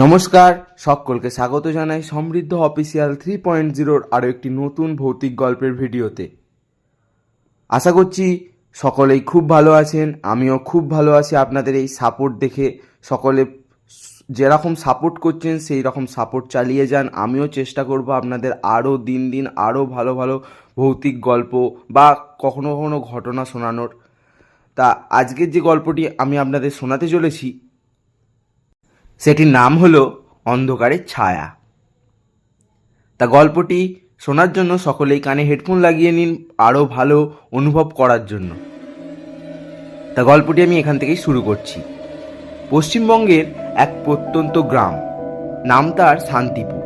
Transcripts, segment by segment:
নমস্কার, সকলকে স্বাগত জানাই সমৃদ্ধ অফিসিয়াল 3.0 আরও একটি নতুন ভৌতিক গল্পের ভিডিওতে। আশা করছি সকলেই খুব ভালো আছেন। আমিও খুব ভালো আছি। আপনাদের এই সাপোর্ট দেখে সকলে যেরকম সাপোর্ট করছেন সেই রকম সাপোর্ট চালিয়ে যান। আমিও চেষ্টা করব আপনাদের আরও দিন দিন আরও ভালো ভালো ভৌতিক গল্প বা কখনো কখনো ঘটনা শোনানোর। তা আজকের যে গল্পটি আমি আপনাদের শোনাতে চলেছি সেটির নাম হলো অন্ধকারের ছায়া। তা গল্পটি শোনার জন্য সকলেই কানে হেডফোন লাগিয়ে নিন আরও ভালো অনুভব করার জন্য। তা গল্পটি আমি এখান থেকেই শুরু করছি। পশ্চিমবঙ্গের এক প্রত্যন্ত গ্রাম, নাম তার শান্তিপুর।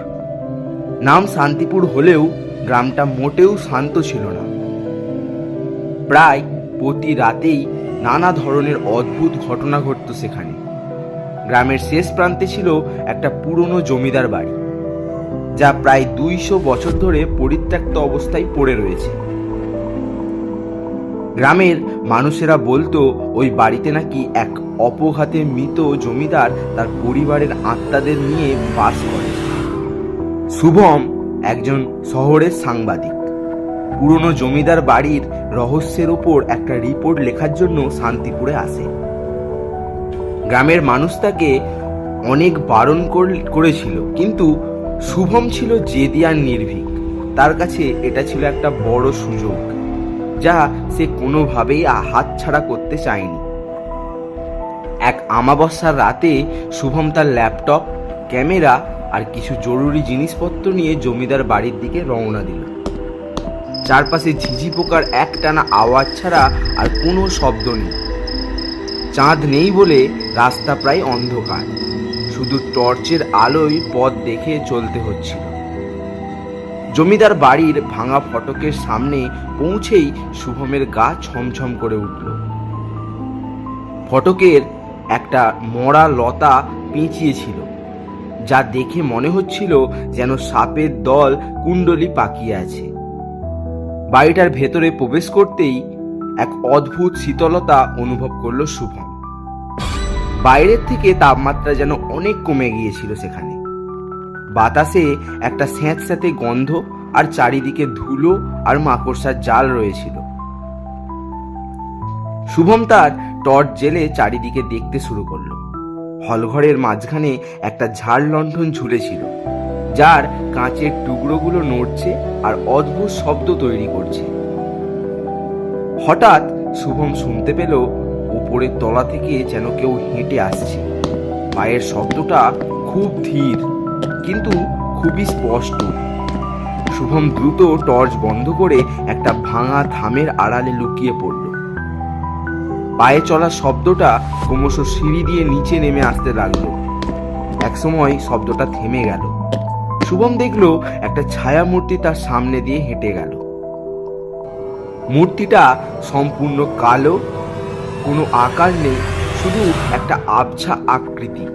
নাম শান্তিপুর হলেও গ্রামটা মোটেও শান্ত ছিল না। প্রায় প্রতি রাতেই নানা ধরনের অদ্ভুত ঘটনা ঘটত সেখানে। গ্রামের শেষ প্রান্তে ছিল একটা পুরনো জমিদার বাড়ি, যা প্রায় 200 বছর ধরে পরিত্যক্ত অবস্থায় পড়ে রয়েছে। গ্রামের মানুষেরা বলতো ওই বাড়িতে নাকি এক অপঘাতে মৃত জমিদার তার পরিবারের আত্মাদের নিয়ে বাস করে। শুভম একজন শহরের সাংবাদিক। পুরনো জমিদার বাড়ির রহস্যের ওপর একটা রিপোর্ট লেখার জন্য শান্তিপুরে আসে। গ্রামের মানুষ তাকে অনেক বারণ করেছিল, কিন্তু শুভম ছিল জেদি আর নির্ভীক। তার কাছে এটা ছিল একটা বড় সুযোগ, যা সে কোনোভাবেই হাতছাড়া করতে চায়নি। এক অমাবস্যার রাতে শুভম তার ল্যাপটপ, ক্যামেরা আর কিছু জরুরি জিনিসপত্র নিয়ে জমিদার বাড়ির দিকে রওনা দিল। চারপাশে ঝিঝি পোকার একটানা আওয়াজ ছাড়া আর কোনো শব্দ নেই। চাঁদ নেই বলে রাস্তা প্রায় অন্ধকার, শুধু টর্চের আলোয় পথ দেখে চলতে হচ্ছিল। জমিদার বাড়ির ভাঙা ফটকের সামনে পৌঁছেই শুভমের গা ছমছম করে উঠল। ফটকের একটা মরা লতা পেঁচিয়েছিল, যা দেখে মনে হচ্ছিল যেন সাপের দল কুণ্ডলি পাকিয়ে আছে। বাড়িটার ভেতরে প্রবেশ করতেই এক অদ্ভুত শীতলতা অনুভব করলো শুভম। বাইরের থেকে তাপমাত্রা যেন অনেক কমে গিয়েছিল সেখানে। বাতাসে একটা স্যাঁতস্যাঁতে গন্ধ, আর চারিদিকে ধুলো আর মাকড়সার জাল রয়েছিল। শুভম তার টর্চ জেলে চারিদিকে দেখতে শুরু করলো। হলঘরের মাঝখানে একটা ঝাড় লণ্ঠন ঝুলেছিল, যার কাঁচের টুকরোগুলো নড়ছে আর অদ্ভুত শব্দ তৈরি করছে। হঠাৎ শুভম শুনতে পেল উপরের তলা থেকে যেন কেউ হেঁটে আসছে। পায়ের শব্দটা খুব ধীর কিন্তু খুবই স্পষ্ট। শুভম দ্রুত টর্চ বন্ধ করে একটা ভাঙা থামের আড়ালে লুকিয়ে পড়ল। পায়ে চলার শব্দটা ক্রমশ সিঁড়ি দিয়ে নিচে নেমে আসতে লাগলো। একসময় শব্দটা থেমে গেল। শুভম দেখলো একটা ছায়া মূর্তি তার সামনে দিয়ে হেঁটে গেল। মূর্তিটা সম্পূর্ণ কালো, কোনো আকার নেই, শুধু একটা আবছা আকৃতি।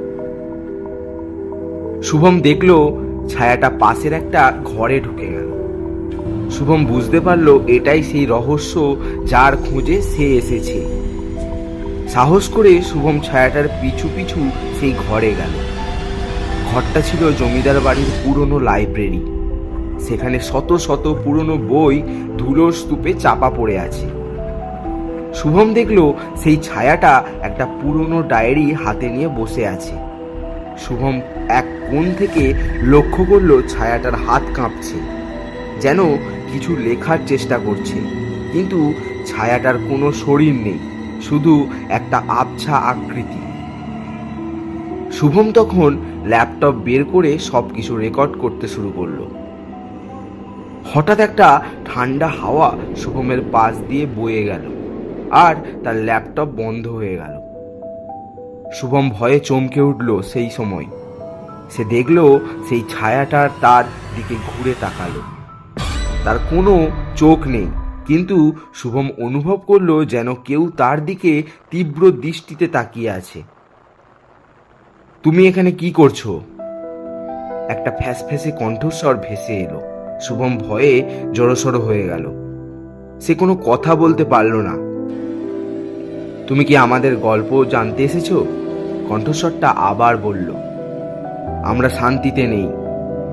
শুভম দেখলো ছায়াটা পাশের একটা ঘরে ঢুকে গেল। শুভম বুঝতে পারলো এটাই সেই রহস্য যার খোঁজে সে এসেছে। সাহস করে শুভম ছায়াটার পিছু পিছু সেই ঘরে গেল। ঘরটা ছিল জমিদার বাড়ির পুরনো লাইব্রেরি। সেখানে শত শত পুরনো বই ধুলোর স্তূপে চাপা পড়ে আছে। শুভম দেখলো সেই ছায়াটা একটা পুরনো ডায়েরি হাতে নিয়ে বসে আছে। শুভম এক কোণ থেকে লক্ষ্য করলো ছায়াটার হাত কাঁপছে, যেন কিছু লেখার চেষ্টা করছে, কিন্তু ছায়াটার কোনো শরীর নেই, শুধু একটা আবছা আকৃতি। শুভম তখন ল্যাপটপ বের করে সবকিছু রেকর্ড করতে শুরু করলো। হঠাৎ একটা ঠান্ডা হাওয়া শুভমের পাশ দিয়ে বয়ে গেল, আর তার ল্যাপটপ বন্ধ হয়ে গেল। শুভম ভয়ে চমকে উঠল। সেই সময় সে দেখলো সেই ছায়াটার তার দিকে ঘুরে তাকালো। তার কোনো চোখ নেই, কিন্তু শুভম অনুভব করলো যেন কেউ তার দিকে তীব্র দৃষ্টিতে তাকিয়ে আছে। তুমি এখানে কি করছো? একটা ফ্যাসফ্যাসে কণ্ঠস্বর ভেসে এলো। শুভম ভয়ে জড়সড় হয়ে গেল। সে কোনো কথা বলতে পারল না। তুমি কি আমাদের গল্প জানতে এসেছো? কণ্ঠস্বরটা আবার বলল। আমরা শান্তিতে নেই,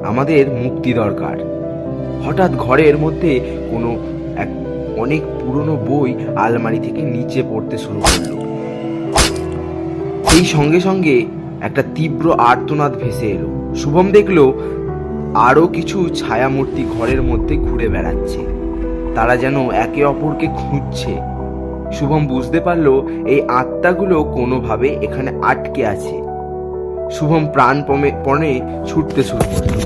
আমাদের মুক্তি দরকার। হঠাৎ ঘরের মধ্যে কোনো এক অনেক পুরনো বই আলমারি থেকে নিচে পড়তে শুরু করলো। সেই সঙ্গে সঙ্গে একটা তীব্র আর্তনাদ ভেসে এলো। শুভম দেখলো আরো কিছু ছায়ামূর্তি ঘরের মধ্যে ঘুরে বেড়াচ্ছে। তারা যেন একে অপরকে খুঁজছে। শুভম বুঝতে পারলো এই আত্মাগুলো কোনোভাবে এখানে আটকে আছে। শুভম প্রাণপণে ছুটতে শুরু করলো।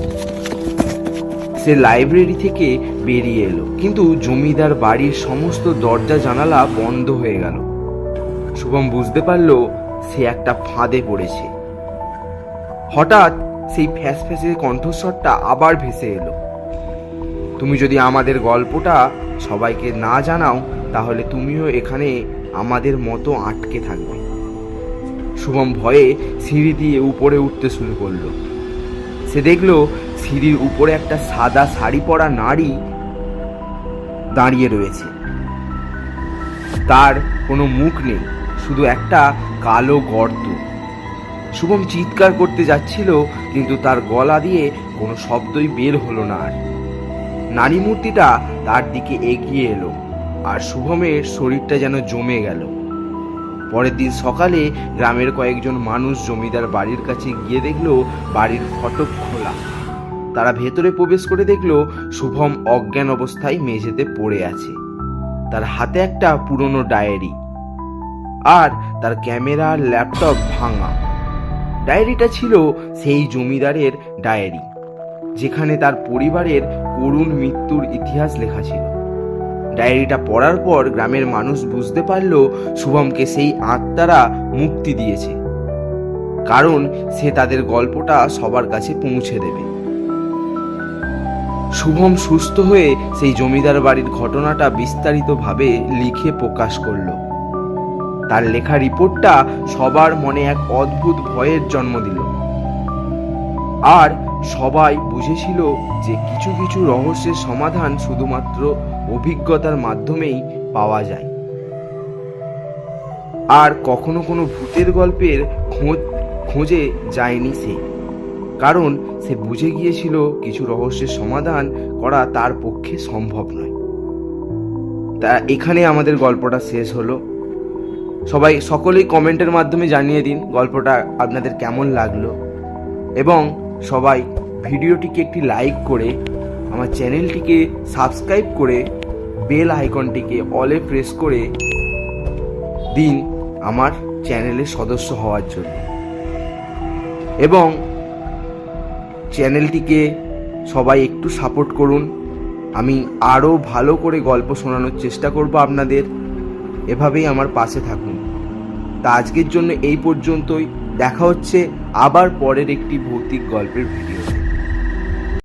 সে লাইব্রেরি থেকে বেরিয়ে এলো, কিন্তু জমিদার বাড়ির সমস্ত দরজা জানালা বন্ধ হয়ে গেল। শুভম বুঝতে পারলো সে একটা ফাঁদে পড়েছে। হঠাৎ সেই ফ্যাসফ্যাসে কণ্ঠস্বরটা আবার ভেসে এলো, তুমি যদি আমাদের গল্পটা সবাইকে না জানাও তাহলে তুমিও এখানে আমাদের মতো আটকে থাকবে। শুভম ভয়ে সিঁড়ি দিয়ে উপরে উঠতে শুরু করলো। সে দেখলো সিঁড়ির উপরে একটা সাদা শাড়ি পরা নারী দাঁড়িয়ে রয়েছে। তার কোনো মুখ নেই, শুধু একটা কালো গর্ত। শুভম চিৎকার করতে যাচ্ছিল, কিন্তু তার গলা দিয়ে কোনো শব্দই বের হলো না। আর নারী মূর্তিটা তার দিকে এগিয়ে এলো, আর শুভমের শরীরটা যেন জমে গেল। পরের দিন সকালে গ্রামের কয়েকজন মানুষ জমিদার বাড়ির কাছে গিয়ে দেখলো বাড়ির ফটক খোলা। তারা ভেতরে প্রবেশ করে দেখলো শুভম অজ্ঞান অবস্থায় মেঝেতে পড়ে আছে। তার হাতে একটা পুরনো ডায়েরি, আর তার ক্যামেরা আর ল্যাপটপ ভাঙা। ডায়েরিটা ছিল সেই জমিদারের ডায়েরি, যেখানে তার পরিবারের করুণ মৃত্যুর ইতিহাস লেখা ছিল। ডায়েরিটা পড়ার পর গ্রামের মানুষ বুঝতে পারল শুভমকে সেই আত্মারা মুক্তি দিয়েছে, কারণ সে তাদের গল্পটা সবার কাছে পৌঁছে দেবে। শুভম সুস্থ হয়ে সেই জমিদার বাড়ির ঘটনাটা বিস্তারিতভাবে লিখে প্রকাশ করলো। তার লেখা রিপোর্টটা সবার মনে এক অদ্ভুত ভয়ের জন্ম দিল, আর সবাই বুঝেছিল যে কিছু কিছু রহস্যের সমাধান শুধুমাত্র অভিজ্ঞতার মাধ্যমেই পাওয়া যায়। আর কখনো কোনো ভূতের গল্পের খোঁজে যায়নি সে, কারণ সে বুঝে গিয়েছিল কিছু রহস্যের সমাধান করা তার পক্ষে সম্ভব নয়। তা এখানে আমাদের গল্পটা শেষ হলো। সকলেই কমেন্টের মাধ্যমে জানিয়ে দিন গল্পটা আপনাদের কেমন লাগলো, এবং সবাই ভিডিওটিকে একটি লাইক করে আমার চ্যানেলটিকে সাবস্ক্রাইব করে বেল আইকনটিকে অলে প্রেস করে দিন আমার চ্যানেলের সদস্য হওয়ার জন্য। এবং চ্যানেলটিকে সবাই একটু সাপোর্ট করুন। আমি আরও ভালো করে গল্প শোনানোর চেষ্টা করব আপনাদের। এভাবেই আমার পাশে থাকুন। তা আজকের জন্য এই পর্যন্তই। দেখা হচ্ছে আবার পরের একটি ভৌতিক গল্পের ভিডিও।